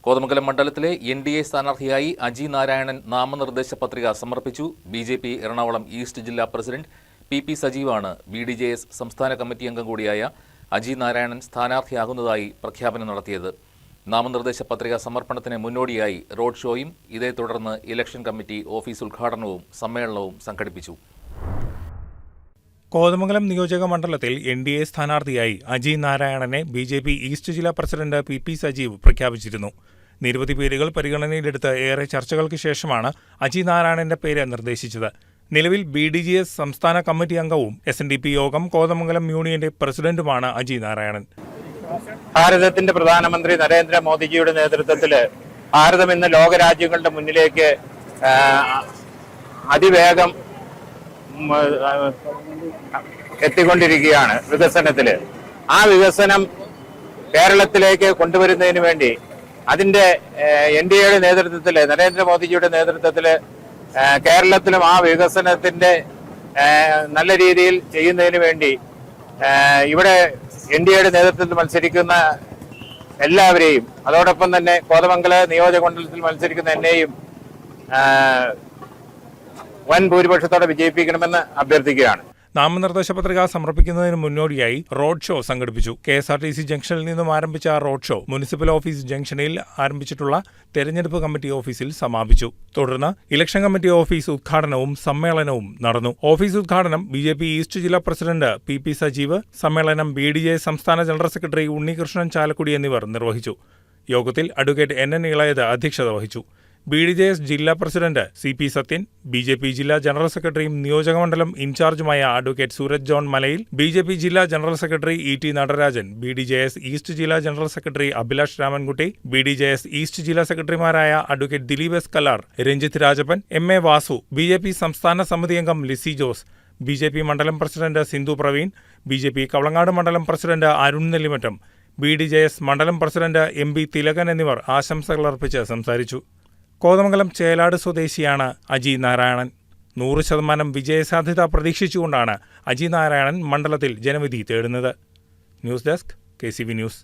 കോതമംഗലം മണ്ഡലത്തിലെ NDA സ്ഥാനാർത്ഥിയായി അജി നാരായണൻ നാമനിർദ്ദേശ പത്രിക സമർപ്പിച്ചു. BJP എറണാകുളം ഈസ്റ്റ് ജില്ലാ പ്രസിഡന്റ് PP സജീവാണ് BDJS സംസ്ഥാന കമ്മിറ്റി അംഗം കൂടിയായ അജി നാരായണൻ സ്ഥാനാർത്ഥിയാകുന്നതായി പ്രഖ്യാപനം നടത്തിയത്. നാമനിർദ്ദേശ പത്രിക സമർപ്പണത്തിന് മുന്നോടിയായി റോഡ് ഷോയും ഇതേ തുടർന്ന് ഇലക്ഷൻ കമ്മിറ്റി ഓഫീസ് ഉദ്ഘാടനവും സമ്മേളനവും സംഘടിപ്പിച്ചു. കോതമംഗലം നിയോജക മണ്ഡലത്തിൽ NDA സ്ഥാനാർത്ഥിയായി അജി നാരായണനെ BJP ഈസ്റ്റ് ജില്ലാ പ്രസിഡന്റ് PP സജീവ് പ്രഖ്യാപിച്ചിരുന്നു. നിരവധി പേരുകൾ പരിഗണനയിലെടുത്ത് ഏറെ ചർച്ചകൾക്ക് ശേഷമാണ് അജി നാരായണന്റെ പേര് നിർദ്ദേശിച്ചത്. നിലവിൽ BDJS സംസ്ഥാന കമ്മിറ്റി അംഗവും SNDP യോഗം കോതമംഗലം യൂണിയന്റെ പ്രസിഡന്റുമാണ് അജി നാരായണൻ. ഭാരതത്തിന്റെ പ്രധാനമന്ത്രി നരേന്ദ്രമോദിജിയുടെ നേതൃത്വത്തിൽ ഭാരതം ഇന്ന് ലോകരാജ്യങ്ങളുടെ മുന്നിലേക്ക് അതിവേഗം എത്തിക്കൊണ്ടിരിക്കുകയാണ് വികസനത്തില്. ആ വികസനം കേരളത്തിലേക്ക് കൊണ്ടുവരുന്നതിന് വേണ്ടി അതിന്റെ NDAയുടെ നേതൃത്വത്തില്, നരേന്ദ്രമോദിജിയുടെ നേതൃത്വത്തില് കേരളത്തിലും ആ വികസനത്തിന്റെ നല്ല രീതിയിൽ ചെയ്യുന്നതിന് വേണ്ടി ഇവിടെ NDAയുടെ നേതൃത്വത്തിൽ മത്സരിക്കുന്ന എല്ലാവരെയും, അതോടൊപ്പം തന്നെ കോതമംഗല നിയോജക മണ്ഡലത്തിൽ മത്സരിക്കുന്ന എന്നെയും വൻ ഭൂരിപക്ഷത്തോടെ വിജയിപ്പിക്കണമെന്ന് അഭ്യർത്ഥിക്കുകയാണ്. നാമനിർദ്ദേശ പത്രിക സമർപ്പിക്കുന്നതിന് മുന്നോടിയായി റോഡ് ഷോ സംഘടിപ്പിച്ചു. KSRTC ജംഗ്ഷനിൽ നിന്നും ആരംഭിച്ച റോഡ് ഷോ മുനിസിപ്പൽ ഓഫീസ് ജംഗ്ഷനിൽ ആരംഭിച്ചിട്ടുള്ള തെരഞ്ഞെടുപ്പ് കമ്മിറ്റി ഓഫീസിൽ സമാപിച്ചു. തുടർന്ന് ഇലക്ഷൻ കമ്മിറ്റി ഓഫീസ് ഉദ്ഘാടനവും സമ്മേളനവും നടന്നു. ഓഫീസ് ഉദ്ഘാടനം BJP ഈസ്റ്റ് ജില്ലാ പ്രസിഡന്റ് PP സജീവ്, സമ്മേളനം BDJ സംസ്ഥാന ജനറൽ സെക്രട്ടറി ഉണ്ണികൃഷ്ണൻ ചാലക്കുടി എന്നിവർ നിർവഹിച്ചു. യോഗത്തിൽ അഡ്വക്കേറ്റ് NN ഇളയത് അധ്യക്ഷത വഹിച്ചു. BDJS ജില്ലാ പ്രസിഡന്റ് CP സത്യൻ, BJP ജില്ലാ ജനറൽ സെക്രട്ടറിയും നിയോജകമണ്ഡലം ഇൻചാർജുമായ advocate Sooraj John Malayil, BJP ജില്ലാ general secretary ET Natarajan, BDJS east ജില്ലാ general secretary Abhilash Ramankutty, BDJS east ജില്ലാ സെക്രട്ടറിമാരായ advocate Dileep S. Kallar, Ranjith Rajappan, MA Vasu, BJP സംസ്ഥാന സമിതി അംഗം ലിസി ജോസ്, BJP മണ്ഡലം പ്രസിഡന്റ് സിന്ധു പ്രവീൺ, BJP കവളങ്ങാട് മണ്ഡലം പ്രസിഡന്റ് അരുൺ നെല്ലിമറ്റം, BDJS മണ്ഡലം പ്രസിഡന്റ് MB തിലകൻ എന്നിവർ ആശംസകളർപ്പിച്ച് സംസാരിച്ചു. കോതമംഗലം ചേലാട് സ്വദേശിയാണ് അജി നാരായണൻ. 100% വിജയസാധ്യത പ്രതീക്ഷിച്ചുകൊണ്ടാണ് അജി നാരായണൻ മണ്ഡലത്തിൽ ജനവിധി തേടുന്നത്. News desk KCV news.